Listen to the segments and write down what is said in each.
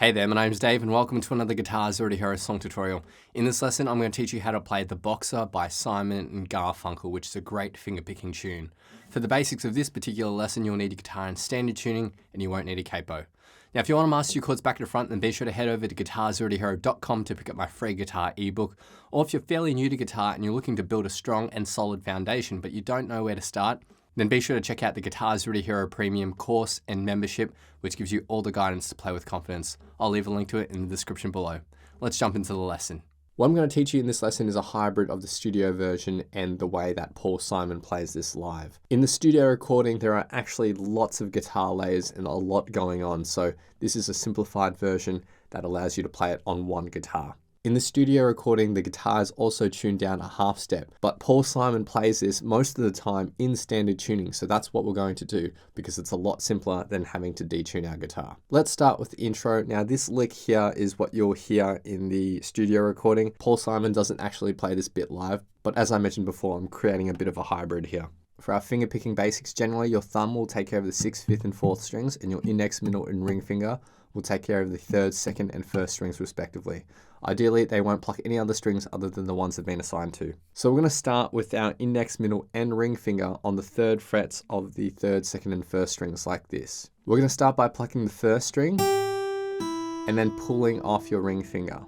Hey there, my name's Dave and welcome to another Guitars Already Hero song tutorial. In this lesson, I'm going to teach you how to play The Boxer by Simon and Garfunkel, which is a great fingerpicking tune. For the basics of this particular lesson, you'll need a guitar in standard tuning and you won't need a capo. Now, if you want to master your chords back to front, then be sure to head over to guitarsalreadyhero.com to pick up my free guitar ebook. Or if you're fairly new to guitar and you're looking to build a strong and solid foundation, but you don't know where to start, then be sure to check out the Guitars Already Hero Premium course and membership, which gives you all the guidance to play with confidence. I'll leave a link to it in the description below. Let's jump into the lesson. What I'm going to teach you in this lesson is a hybrid of the studio version and the way that Paul Simon plays this live. In the studio recording, there are actually lots of guitar layers and a lot going on, so this is a simplified version that allows you to play it on one guitar. In the studio recording, the guitar is also tuned down a half step, but Paul Simon plays this most of the time in standard tuning, so that's what we're going to do because it's a lot simpler than having to detune our guitar. Let's start with the intro. Now, this lick here is what you'll hear in the studio recording. Paul Simon doesn't actually play this bit live, but as I mentioned before, I'm creating a bit of a hybrid here. For our finger picking basics, generally your thumb will take care of the 6th, 5th, and 4th strings, and your index, middle, and ring finger will take care of the 3rd, 2nd, and 1st strings respectively. Ideally, they won't pluck any other strings other than the ones they've been assigned to. So we're going to start with our index, middle, and ring finger on the 3rd frets of the 3rd, 2nd, and 1st strings like this. We're going to start by plucking the 1st string and then pulling off your ring finger.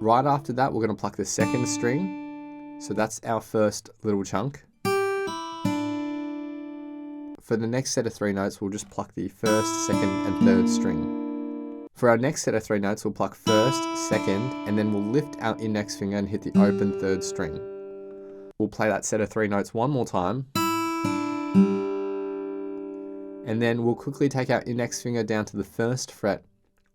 Right after that, we're going to pluck the 2nd string. So that's our first little chunk. For the next set of 3 notes, we'll just pluck the 1st, 2nd, and 3rd string. For our next set of 3 notes, we'll pluck 1st, 2nd, and then we'll lift our index finger and hit the open 3rd string. We'll play that set of 3 notes one more time. And then we'll quickly take our index finger down to the 1st fret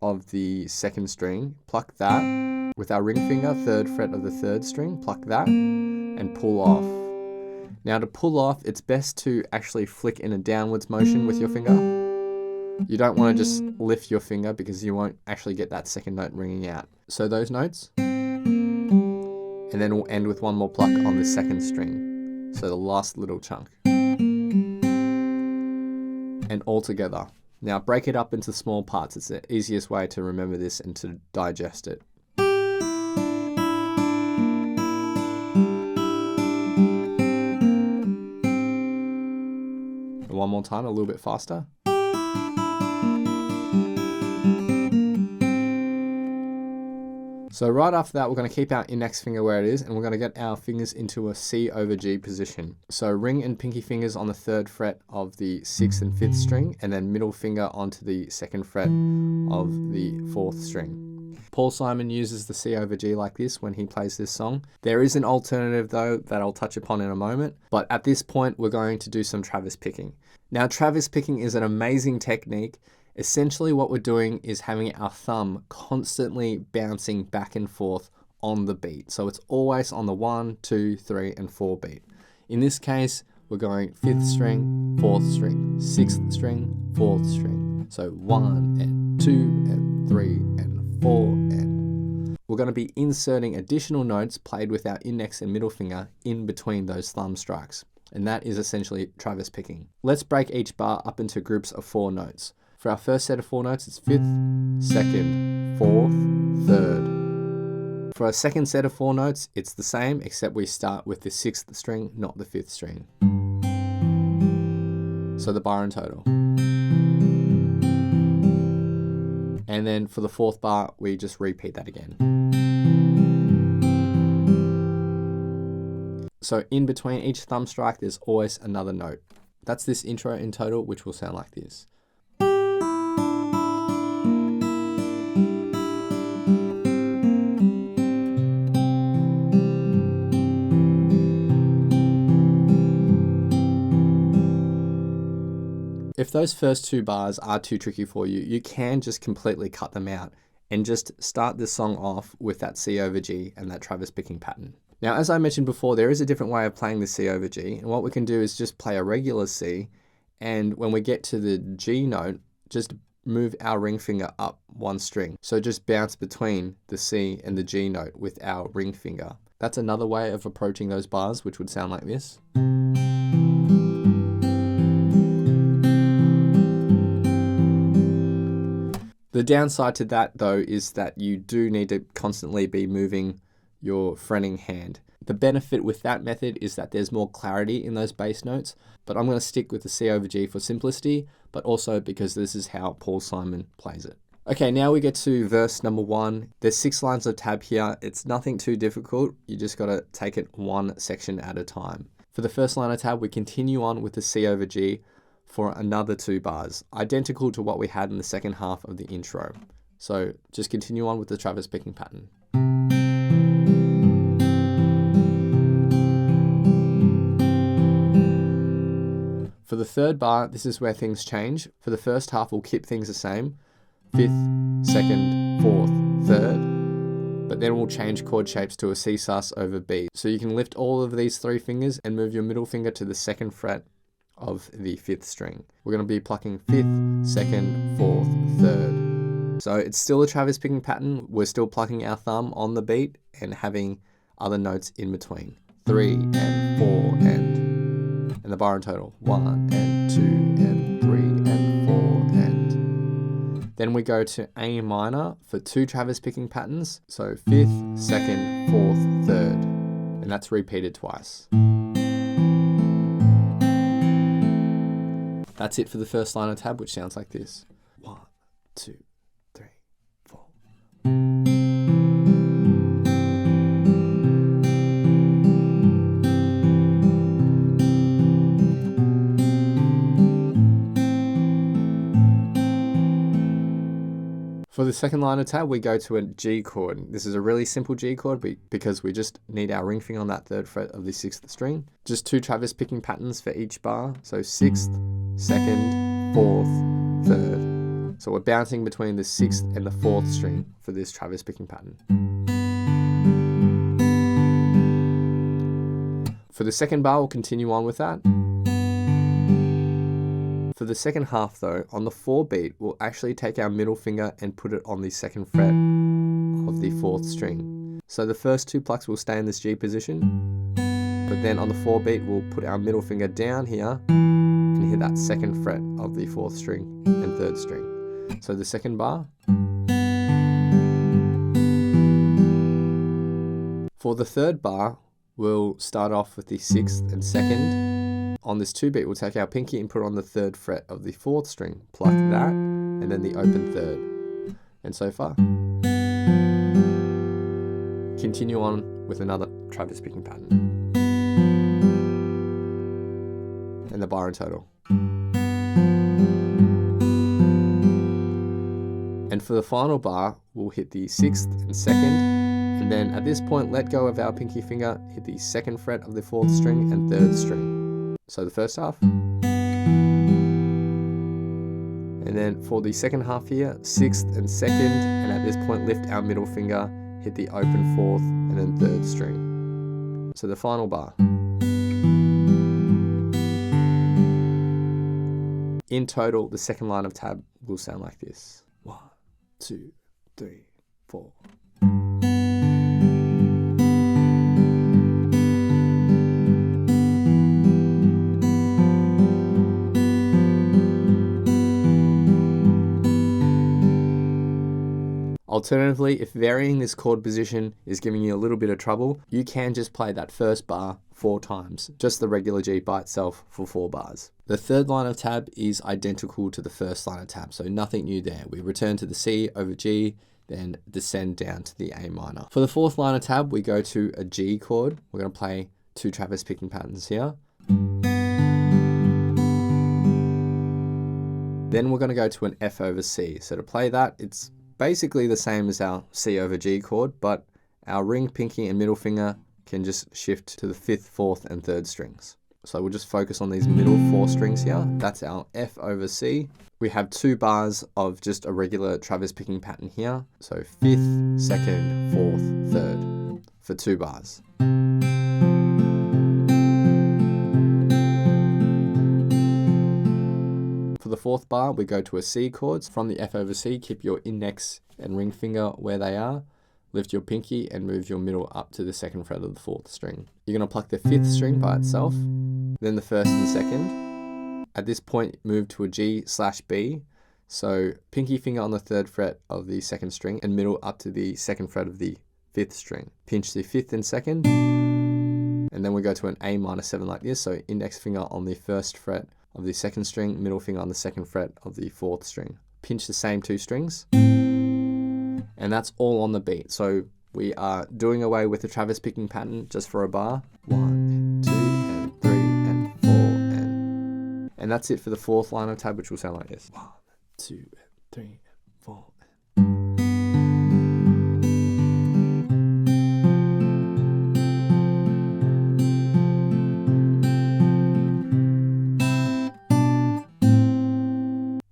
of the 2nd string, pluck that. With our ring finger, 3rd fret of the 3rd string, pluck that, and pull off. Now to pull off, it's best to actually flick in a downwards motion with your finger. You don't want to just lift your finger because you won't actually get that 2nd note ringing out. So those notes, and then we'll end with one more pluck on the 2nd string. So the last little chunk. And all together. Now break it up into small parts. It's the easiest way to remember this and to digest it. And one more time, a little bit faster. So right after that, we're going to keep our index finger where it is and we're going to get our fingers into a C over G position. So ring and pinky fingers on the 3rd fret of the 6th and 5th string, and then middle finger onto the 2nd fret of the 4th string. Paul Simon uses the C over G like this when he plays this song. There is an alternative though that I'll touch upon in a moment, but at this point we're going to do some Travis picking. Now Travis picking is an amazing technique. Essentially what we're doing is having our thumb constantly bouncing back and forth on the beat. So it's always on the 1, 2, 3, and 4 beat. In this case, we're going 5th string, 4th string, 6th string, 4th string. So 1 and 2 and 3 and 4 and we're going to be inserting additional notes played with our index and middle finger in between those thumb strikes. And that is essentially Travis picking. Let's break each bar up into groups of 4 notes. For our first set of 4 notes, it's 5th, 2nd, 4th, 3rd. For our second set of 4 notes, it's the same, except we start with the 6th string, not the 5th string. So the bar in total. And then for the 4th bar, we just repeat that again. So in between each thumb strike, there's always another note. That's this intro in total, which will sound like this. If those first 2 bars are too tricky for you, you can just completely cut them out and just start this song off with that C over G and that Travis picking pattern. Now, as I mentioned before, there is a different way of playing the C over G, and what we can do is just play a regular C, and when we get to the G note, just move our ring finger up 1 string. So just bounce between the C and the G note with our ring finger. That's another way of approaching those bars, which would sound like this. The downside to that though is that you do need to constantly be moving your fretting hand. The benefit with that method is that there's more clarity in those bass notes, but I'm going to stick with the C over G for simplicity, but also because this is how Paul Simon plays it. Okay, now we get to verse number 1. There's 6 lines of tab here. It's nothing too difficult. You just got to take it one section at a time. For the first line of tab, we continue on with the C over G for another 2 bars, identical to what we had in the second half of the intro. So just continue on with the Travis picking pattern. For the third bar, this is where things change. For the first half, we'll keep things the same. 5th, 2nd, 4th, 3rd. But then we'll change chord shapes to a C sus over B. So you can lift all of these 3 fingers and move your middle finger to the 2nd fret of the 5th string. We're going to be plucking 5th, 2nd, 4th, 3rd. So it's still a Travis picking pattern. We're still plucking our thumb on the beat and having other notes in between. 3 and 4 and the bar in total. 1 and 2 and 3 and 4 and. Then we go to A minor for 2 Travis picking patterns. So 5th, 2nd, 4th, 3rd. And that's repeated twice. That's it for the first line of tab, which sounds like this. 1, 2, 3, 4. For the second line of tab, we go to a G chord. This is a really simple G chord because we just need our ring finger on that 3rd fret of the 6th string. Just 2 Travis picking patterns for each bar. So 6th, 2nd, 4th, 3rd. So we're bouncing between the 6th and the 4th string for this Travis picking pattern. For the second bar, we'll continue on with that. For the second half though, on the 4 beat, we'll actually take our middle finger and put it on the 2nd fret of the 4th string. So the first 2 plucks will stay in this G position, but then on the 4 beat, we'll put our middle finger down here and hit that 2nd fret of the 4th string and 3rd string. So the second bar. For the 3rd bar, we'll start off with the 6th and 2nd. On this 2 beat, we'll take our pinky and put it on the 3rd fret of the 4th string, pluck that, and then the open 3rd, and so far. Continue on with another Travis picking pattern. And the bar in total. And for the final bar, we'll hit the 6th and 2nd, and then at this point, let go of our pinky finger, hit the 2nd fret of the 4th string and 3rd string. So the first half. And then for the second half here, 6th and 2nd, and at this point lift our middle finger, hit the open 4th and then 3rd string. So the final bar. In total, the second line of tab will sound like this. 1, 2, 3, 4. Alternatively, if varying this chord position is giving you a little bit of trouble, you can just play that first bar 4 times, just the regular G by itself for 4 bars. The third line of tab is identical to the first line of tab, so nothing new there. We return to the C over G, then descend down to the A minor. For the fourth line of tab, we go to a G chord. We're going to play 2 Travis picking patterns here. Then we're going to go to an F over C. So to play that, it's basically the same as our C over G chord, but our ring, pinky, and middle finger can just shift to the 5th, 4th, and 3rd strings. So we'll just focus on these middle 4 strings here. That's our F over C. We have 2 bars of just a regular Travis picking pattern here. So 5th, 2nd, 4th, 3rd for 2 bars. For the 4th bar, we go to a C chords. From the F over C, keep your index and ring finger where they are. Lift your pinky and move your middle up to the 2nd fret of the 4th string. You're going to pluck the 5th string by itself, then the 1st and 2nd. At this point, move to a G/B. So pinky finger on the 3rd fret of the 2nd string and middle up to the 2nd fret of the 5th string. Pinch the 5th and 2nd, and then we go to an A minor 7 like this. So index finger on the 1st fret of the 2nd string, middle finger on the 2nd fret of the 4th string. Pinch the same 2 strings, and that's all on the beat. So we are doing away with the Travis picking pattern just for a bar. 1, 2, and 3, and 4, and that's it for the 4th line of tab, which will sound like this. 1, 2, 3, 4.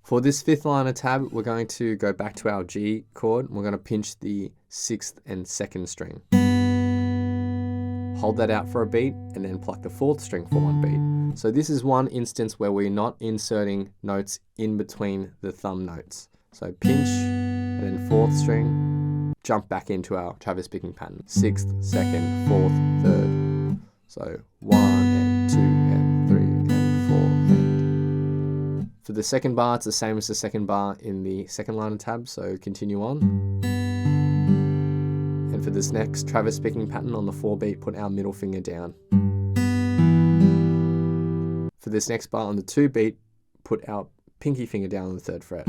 For this 5th line of tab, we're going to go back to our G chord. We're going to pinch the 6th and 2nd string. Hold that out for a beat, and then pluck the 4th string for 1 beat. So this is one instance where we're not inserting notes in between the thumb notes. So pinch, and then 4th string, jump back into our Travis picking pattern. 6th, 2nd, 4th, 3rd. So 1 and 2 and 3 and 4 and. For the 2nd bar, it's the same as the 2nd bar in the 2nd line of tab, so continue on. And for this next Travis picking pattern on the 4 beat, put our middle finger down. For this next bar on the 2 beat, put our pinky finger down on the 3rd fret.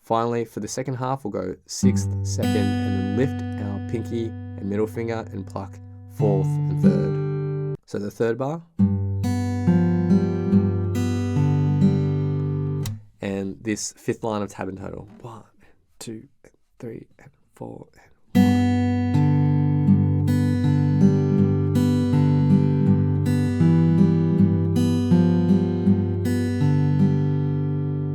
Finally, for the 2nd half, we'll go 6th, 2nd, and then lift our pinky and middle finger and pluck 4th and 3rd. So the 3rd bar. And this 5th line of tab in total. 1, 2, 3, and 4, and 1.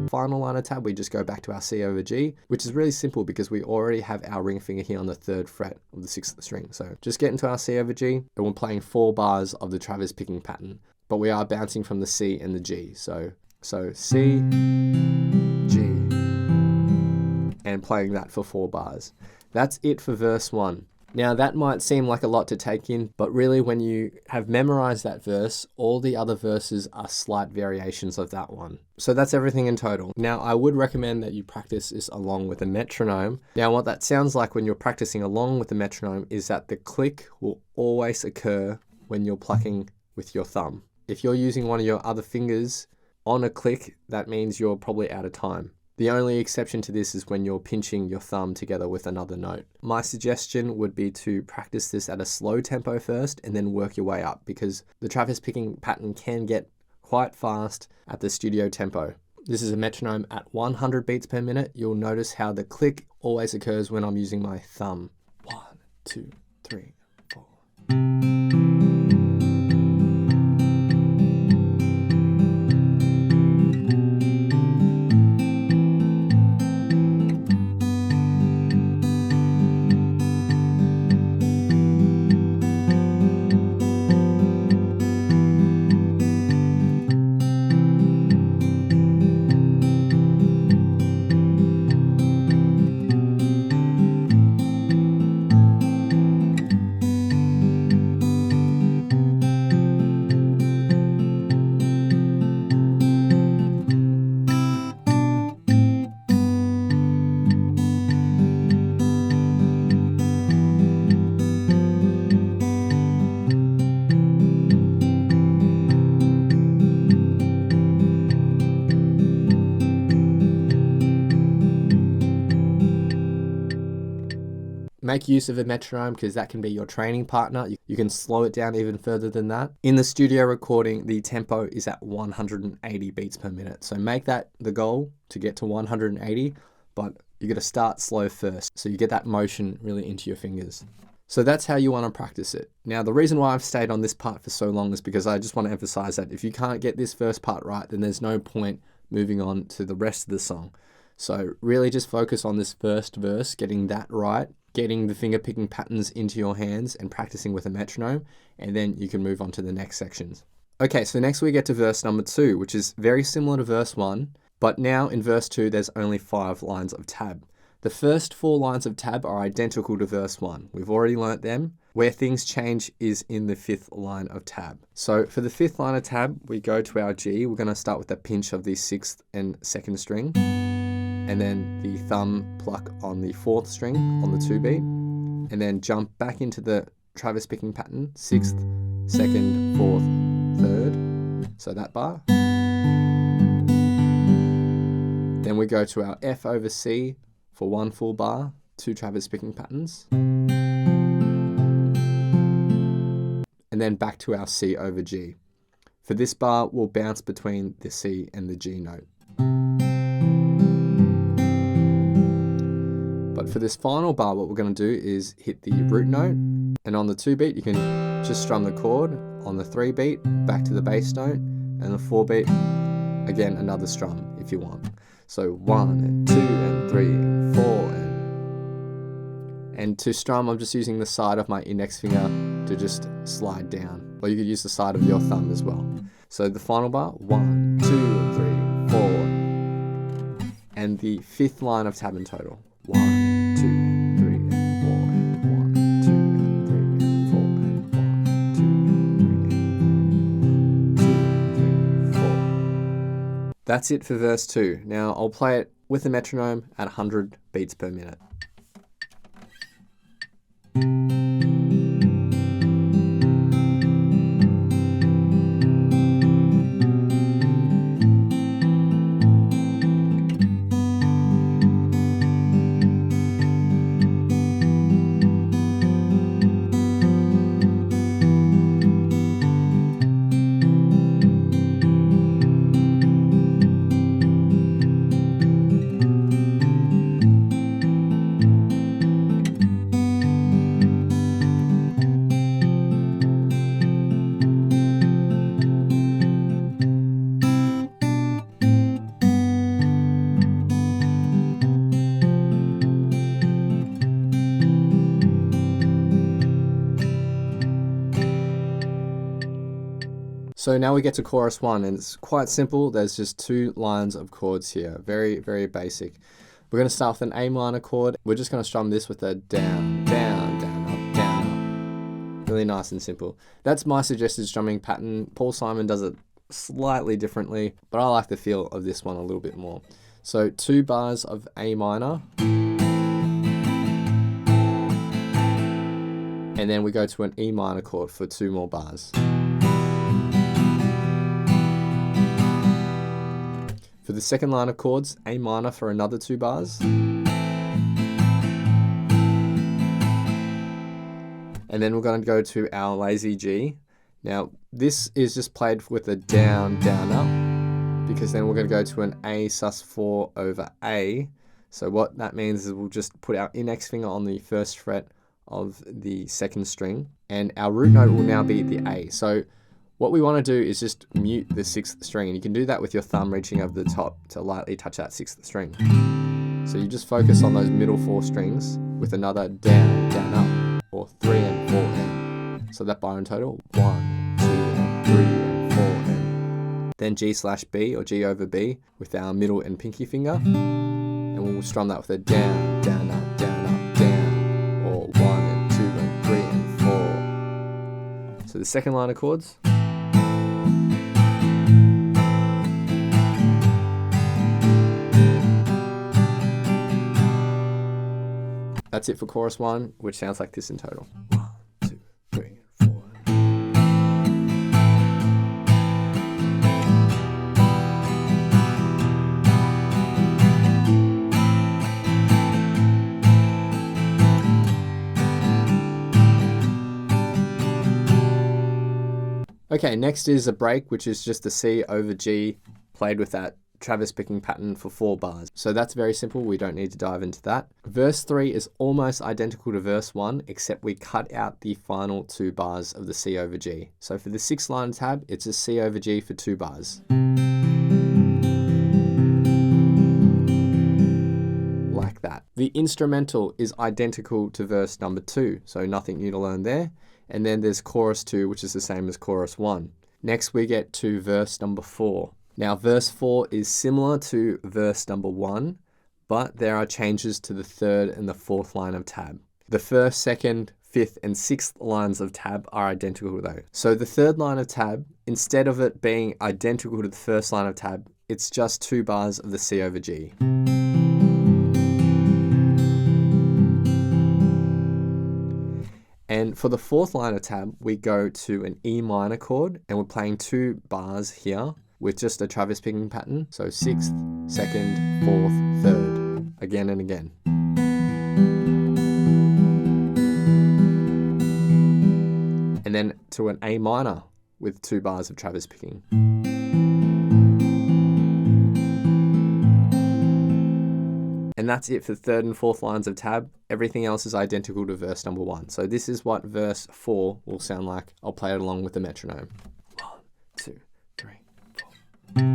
Final line of tab, we just go back to our C over G, which is really simple because we already have our ring finger here on the 3rd fret of the 6th string. So just get into our C over G, and we're playing 4 bars of the Travis picking pattern, but we are bouncing from the C and the G. So C, G, and playing that for 4 bars. That's it for verse 1. Now that might seem like a lot to take in, but really when you have memorized that verse, all the other verses are slight variations of that one. So that's everything in total. Now I would recommend that you practice this along with a metronome. Now what that sounds like when you're practicing along with the metronome is that the click will always occur when you're plucking with your thumb. If you're using one of your other fingers on a click, that means you're probably out of time. The only exception to this is when you're pinching your thumb together with another note. My suggestion would be to practice this at a slow tempo first and then work your way up, because the Travis picking pattern can get quite fast at the studio tempo. This is a metronome at 100 beats per minute. You'll notice how the click always occurs when I'm using my thumb. 1, 2, 3, 4. Make use of a metronome because that can be your training partner. You can slow it down even further than that. In the studio recording, the tempo is at 180 beats per minute. So make that the goal to get to 180, but you got to start slow first so you get that motion really into your fingers. So that's how you want to practice it. Now, the reason why I've stayed on this part for so long is because I just want to emphasize that if you can't get this first part right, then there's no point moving on to the rest of the song. So really just focus on this first verse, getting that right, getting the finger picking patterns into your hands and practicing with a metronome, and then you can move on to the next sections. Okay, so next we get to verse number 2, which is very similar to verse 1, but now in verse 2 there's only 5 lines of tab. The The first 4 lines of tab are identical to verse 1. We've already learnt them. Where things change is in the 5th line of tab. So for the 5th line of tab, we go to our G. We're going to start with a pinch of the 6th and 2nd string, and then the thumb pluck on the 4th string on the 2 beat, and then jump back into the Travis picking pattern, 6th, 2nd, 4th, 3rd. So that bar. Then we go to our F over C for 1 full bar, 2 Travis picking patterns. And then back to our C over G. For this bar, we'll bounce between the C and the G note. But for this final bar, what we're going to do is hit the root note, and on the 2 beat, you can just strum the chord. On the 3 beat, back to the bass note, and the 4 beat, again, another strum if you want. So 1 and 2 and 3 and 4 and to strum, I'm just using the side of my index finger to just slide down. Or you could use the side of your thumb as well. So the final bar, 1, 2, 3, 4. And the 5th line of tab in total. 1, 2, 3, and 4, and 1, 2, and 3, and 4, and 1, 2, and 3, and 2, 3, 4. That's it for verse 2. Now I'll play it with a metronome at 100 beats per minute. So now we get to chorus 1, and it's quite simple. There's just 2 lines of chords here. Very, very basic. We're going to start with an A minor chord. We're just going to strum this with a down, down, down, up, down, up. Really nice and simple. That's my suggested strumming pattern. Paul Simon does it slightly differently, but I like the feel of this one a little bit more. So 2 bars of A minor. And then we go to an E minor chord for 2 more bars. For the second line of chords, A minor for another 2 bars. And then we're going to go to our lazy G. Now, this is just played with a down, down, up, because then we're going to go to an A sus4 over A. So what that means is we'll just put our index finger on the 1st fret of the 2nd string, and our root note will now be the A. So what we want to do is just mute the 6th string, and you can do that with your thumb reaching over the top to lightly touch that 6th string. So you just focus on those middle 4 strings with another down, down, up, or 3 and 4 and. So that bar in total, 1, 2, and 3, and 4 and. Then G/B or G over B with our middle and pinky finger, and we'll strum that with a down, down, up, down, up, down, or 1 and 2 and 3 and 4. So the second line of chords. That's it for chorus 1, which sounds like this in total. 1, 2, 3, 4. Okay, next is a break, which is just the C over G played with that Travis picking pattern for 4 bars. So that's very simple. We don't need to dive into that. Verse 3 is almost identical to verse 1, except we cut out the final 2 bars of the C over G. So for the 6th line tab, it's a C over G for 2 bars. Like that. The instrumental is identical to verse number 2, so nothing new to learn there. And then there's chorus 2, which is the same as chorus 1. Next we get to verse number 4. Now verse 4 is similar to verse number 1, but there are changes to the third and the fourth line of tab. The first, second, fifth, and sixth lines of tab are identical though. So the third line of tab, instead of it being identical to the first line of tab, it's just 2 bars of the C over G. And for the fourth line of tab, we go to an E minor chord, and we're playing 2 bars here with just a Travis picking pattern. So 6th, 2nd, 4th, 3rd, again and again. And then to an A minor with 2 bars of Travis picking. And that's it for the third and fourth lines of tab. Everything else is identical to verse number 1. So this is what verse 4 will sound like. I'll play it along with the metronome. 1, 2, 3, 4.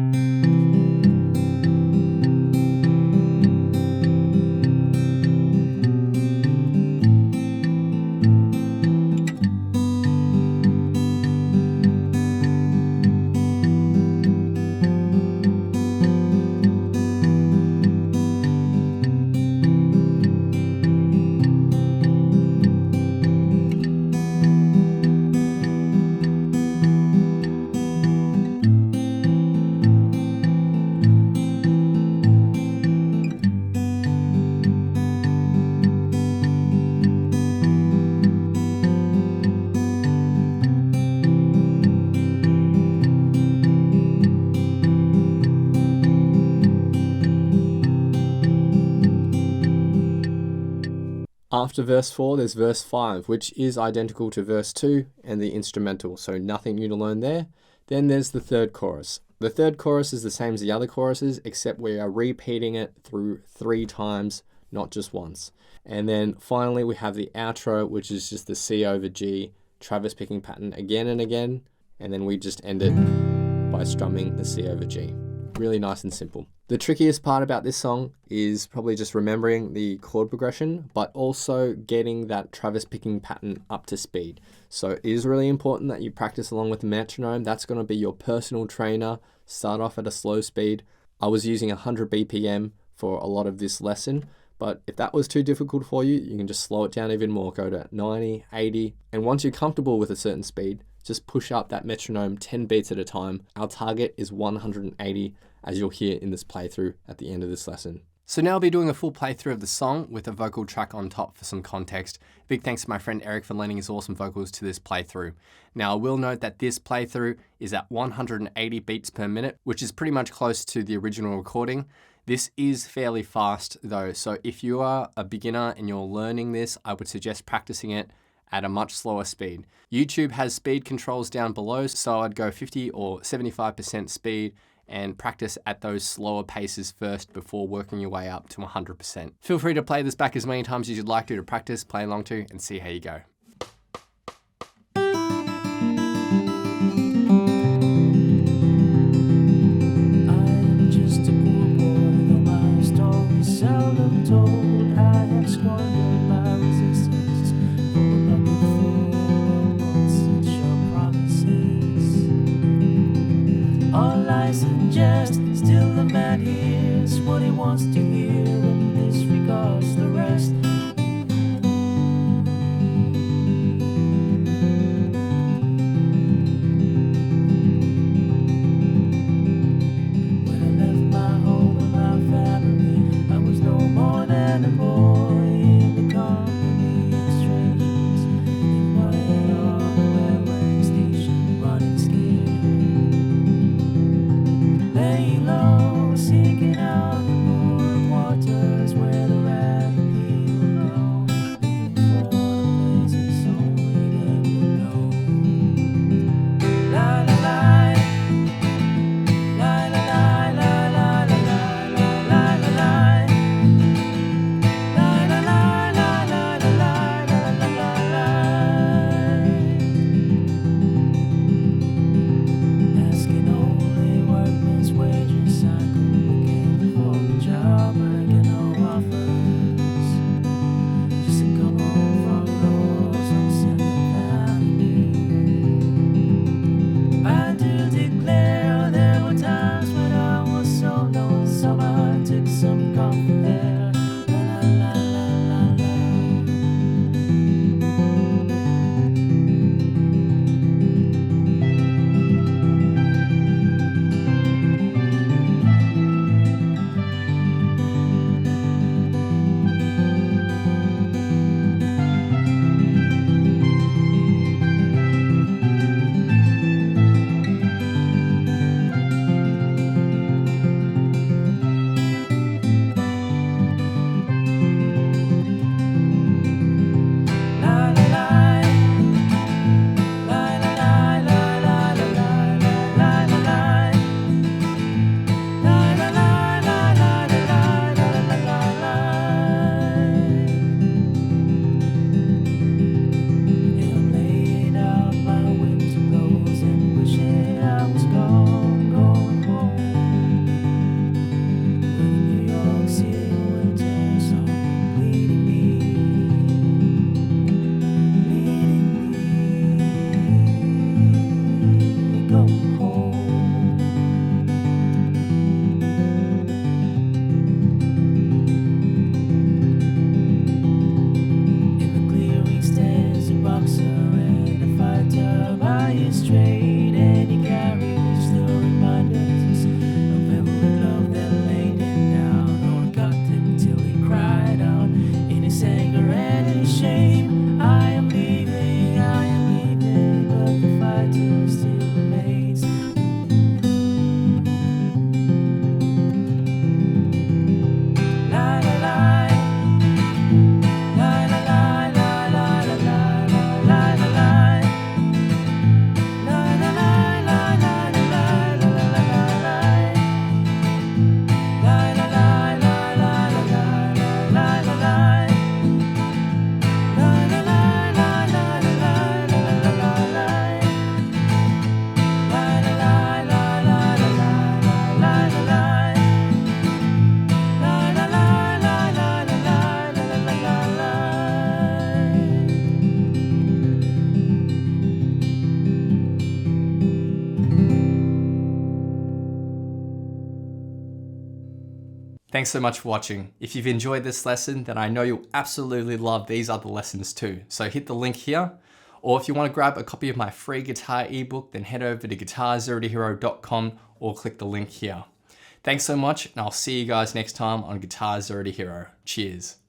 After verse 4, there's verse 5, which is identical to verse 2 and the instrumental, so nothing new to learn there. Then there's the third chorus. The third chorus is the same as the other choruses, except we are repeating it through 3 times, not just once. And then finally we have the outro, which is just the C over G Travis picking pattern again and again, and then we just end it by strumming the C over G. Really nice and simple. The trickiest part about this song is probably just remembering the chord progression, but also getting that Travis picking pattern up to speed. So it is really important that you practice along with the metronome. That's going to be your personal trainer. Start off at a slow speed. I was using 100 BPM for a lot of this lesson, but if that was too difficult for you, you can just slow it down even more. Go to 90, 80, and once you're comfortable with a certain speed, just push up that metronome 10 beats at a time. Our target is 180, as you'll hear in this playthrough at the end of this lesson. So now I'll be doing a full playthrough of the song with a vocal track on top for some context. Big thanks to my friend Eric for lending his awesome vocals to this playthrough. Now I will note that this playthrough is at 180 beats per minute, which is pretty much close to the original recording. This is fairly fast though, so if you are a beginner and you're learning this, I would suggest practicing it at a much slower speed. YouTube has speed controls down below, so I'd go 50 or 75% speed and practice at those slower paces first before working your way up to 100%. Feel free to play this back as many times as you'd like to practice, play along to, and see how you go. I'm just a poor boy, though my story's seldom told. I have squandered my resistance for a bucket full of unseen promises. All lies and jest, still the man hears what he wants to hear and disregards the rest. When I left my home and my family, I was no more than a boy in the company of strangers. In my head on a railway station, running scared. Laying low, seeking out more of what Thanks so much for watching. If you've enjoyed this lesson, then I know you'll absolutely love these other lessons too. So hit the link here. Or if you want to grab a copy of my free guitar ebook, then head over to guitarzerotohero.com or click the link here. Thanks so much, and I'll see you guys next time on Guitar Zero to Hero. Cheers.